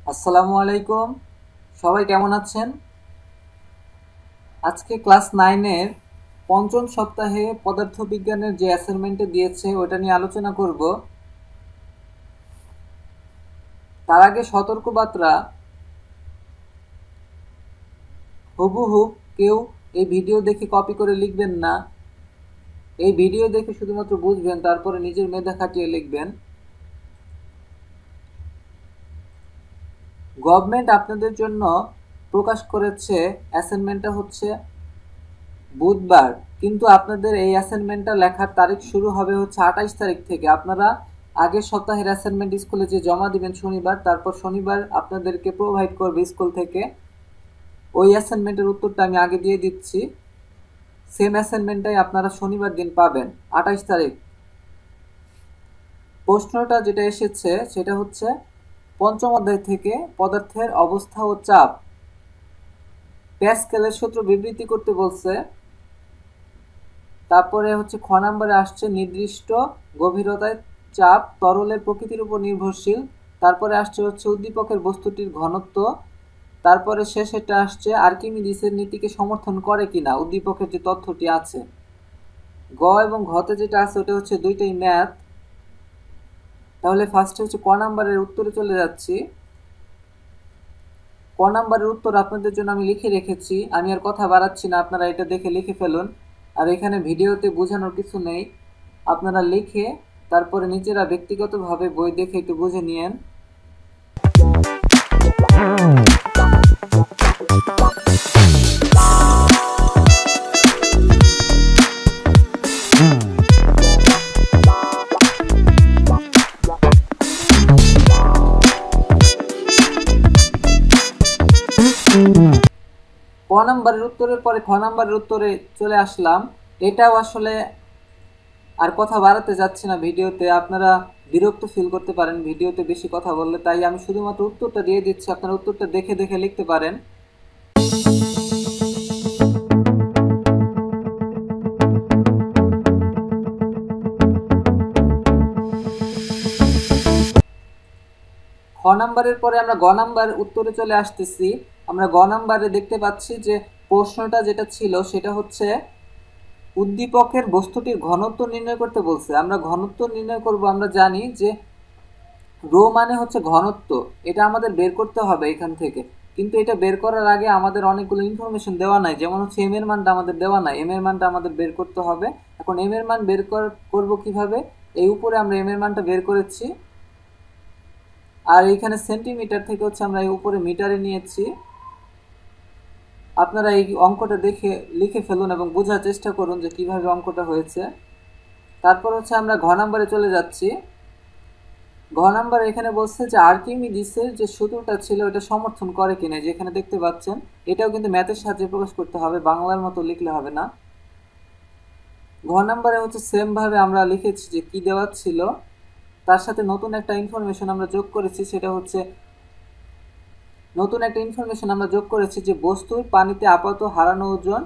আসসালামু আলাইকুম। সবাই কেমন আছেন? আজকে ক্লাস 9 এর পঞ্চম সপ্তাহে পদার্থবিজ্ঞানের যে অ্যাসাইনমেন্টটা দিয়েছে ওটা নিয়ে আলোচনা করব। তার আগে সতর্কবার্তা, হুবহু কেউ এই ভিডিও দেখে কপি করে লিখবেন না। এই ভিডিও দেখে শুধুমাত্র বুঝবেন, তারপরে নিজের মেধা খাটিয়ে লিখবেন। গভর্নমেন্ট আপনাদের জন্য প্রকাশ করেছে অ্যাসাইনমেন্টটা হচ্ছে বুধবার, কিন্তু আপনাদের এই অ্যাসাইনমেন্টটা লেখার তারিখ শুরু হবে হচ্ছে 28 তারিখ থেকে। আপনারা আগের সপ্তাহের অ্যাসাইনমেন্ট স্কুলে যে জমা দিবেন শনিবার, তারপর শনিবার আপনাদেরকে প্রোভাইড করবে স্কুল থেকে। ওই অ্যাসাইনমেন্টের উত্তরটা আমি আগে দিয়ে দিচ্ছি। সেম অ্যাসাইনমেন্টটাই আপনারা শনিবার দিন পাবেন, 28 তারিখ। প্রশ্নটা যেটা এসেছে সেটা হচ্ছে পঞ্চম অধ্যায় থেকে পদার্থের অবস্থা ও চাপ। প্যাসকেলের সূত্র বিবৃতি করতে বলছে। তারপরে হচ্ছে খ নম্বরে আসছে নির্দিষ্ট গভীরতায় চাপ তরলের প্রকৃতির উপর নির্ভরশীল। তারপরে আসছে হচ্ছে উদ্দীপকের বস্তুটির ঘনত্ব। তারপরে শেষেরটা আসছে আর্কিমিডিসের নীতিকে সমর্থন করে কিনা উদ্দীপকের যে তথ্যটি আছে। গ এবং ঘতে যেটা আছে ওটা হচ্ছে দুইটাই ম্যাথ। তাহলে ফার্স্টে হচ্ছে ক নাম্বারের উত্তরে চলে যাচ্ছি। ক নাম্বারের উত্তর আপনাদের জন্য আমি লিখে রেখেছি, আমি আর কথা বাড়াচ্ছি না, আপনারা এটা দেখে লিখে ফেলুন। আর এখানে ভিডিওতে বোঝানোর কিছু নেই, আপনারা লিখে তারপরে নিজেরা ব্যক্তিগতভাবে বই দেখে একটু বুঝে নিয়েন। ক নাম্বারের উত্তরের পরে খ নাম্বারের উত্তরে চলে আসলাম। এটাও আসলে আর কথা বাড়াতে যাচ্ছি না ভিডিওতে, আপনারা বিরক্ত ফিল করতে পারেন ভিডিওতে বেশি কথা বললে, তাই আমি শুধুমাত্র উত্তরটা দিয়ে দিচ্ছি, আপনারা উত্তরটা দেখে দেখে লিখতে পারেন। খ নাম্বারের পরে আমরা গ নাম্বার উত্তরে চলে আসতেছি। আমরা গ নাম্বারে দেখতে পাচ্ছি যে প্রশ্নটা যেটা ছিল সেটা হচ্ছে উদ্দীপকের বস্তুটির ঘনত্ব নির্ণয় করতে বলছে। আমরা ঘনত্ব নির্ণয় করব, আমরা জানি যে রো মানে হচ্ছে ঘনত্ব, এটা আমাদের বের করতে হবে এখান থেকে। কিন্তু এটা বের করার আগে আমাদের অনেকগুলো ইনফরমেশন দেওয়া নাই, যেমন হচ্ছে এম এর মানটা আমাদের দেওয়া নাই, এম এর মানটা আমাদের বের করতে হবে। এখন এম এর মান বের করব কিভাবে? এই উপরে আমরা এম এর মানটা বের করেছি, আর এইখানে সেন্টিমিটার থেকে হচ্ছে আমরা এই উপরে মিটারে নিয়েছি। আপনারা এই অঙ্কটা দেখে লিখে ফেলুন এবং বোঝার চেষ্টা করুন যে কিভাবে অঙ্কটা হয়েছে। তারপর হচ্ছে আমরা ঘ নাম্বারে চলে যাচ্ছি। ঘ নাম্বার এখানে বলছে যে আর্কিমিডিসের যে সূত্রটা ছিল এটা সমর্থন করে কিনা, যেখানে দেখতে পাচ্ছেন এটাও কিন্তু ম্যাথের সাহায্যে প্রকাশ করতে হবে, বাংলার মতো লিখলে হবে না। ঘ নাম্বারে হচ্ছে সেম ভাবে আমরা লিখেছি যে কি দেওয়া ছিল, তার সাথে নতুন একটা ইনফরমেশন আমরা যোগ করেছি, সেটা হচ্ছে যে বস্তুর পানিতে আপাতত হারানো ওজন,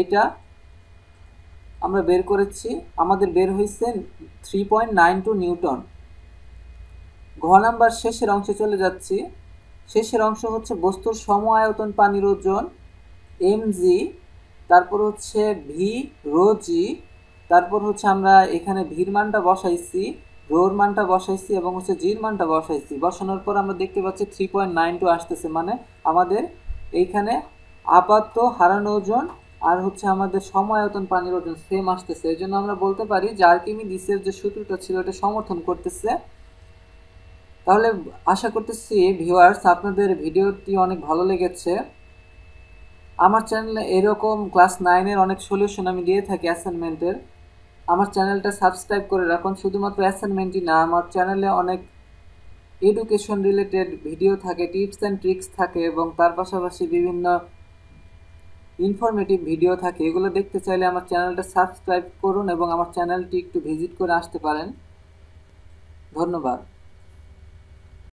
এটা আমরা বের করেছি, আমাদের বের হয়েছে 3.92 নিউটন। ঘ নাম্বার শেষের অংশে চলে যাচ্ছি। শেষের অংশ হচ্ছে বস্তুর সম আয়তন পানির ওজন mg, তারপর হচ্ছে ভি রো জি, তারপর হচ্ছে আমরা এখানে ভির মানটা বসাইছি, রোর মানটা বসাইছি এবং হচ্ছে জির মানটা বসাইছি। বসানোর পর আমরা দেখতে পাচ্ছি 3.92 আসতেছে, মানে আমাদের এইখানে আপাতত হারানো ওজন আর হচ্ছে আমাদের সম আয়তন পানির ওজন সেম আসতেছে। এই জন্য আমরা বলতে পারি যে আর্কিমিডিসের যে সূত্রটা ছিল এটা সমর্থন করতেছে। তাহলে আশা করতেছি ভিউয়ার্স আপনাদের ভিডিওটি অনেক ভালো লেগেছে। আমার চ্যানেলে এরকম ক্লাস 9-এর অনেক সলিউশন আমি দিয়ে থাকি অ্যাসাইনমেন্টের। আমার চ্যানেলটা সাবস্ক্রাইব করে রাখুন। শুধুমাত্র অ্যাসাইনমেন্টই না, আমার চ্যানেলে অনেক এডুকেশন রিলেটেড ভিডিও থাকে, টিপস অ্যান্ড ট্রিক্স থাকে এবং তার পাশাপাশি বিভিন্ন ইনফরমেটিভ ভিডিও থাকে। এগুলো দেখতে চাইলে আমার চ্যানেলটা সাবস্ক্রাইব করুন এবং আমার চ্যানেলটি একটু ভিজিট করে আসতে পারেন। ধন্যবাদ।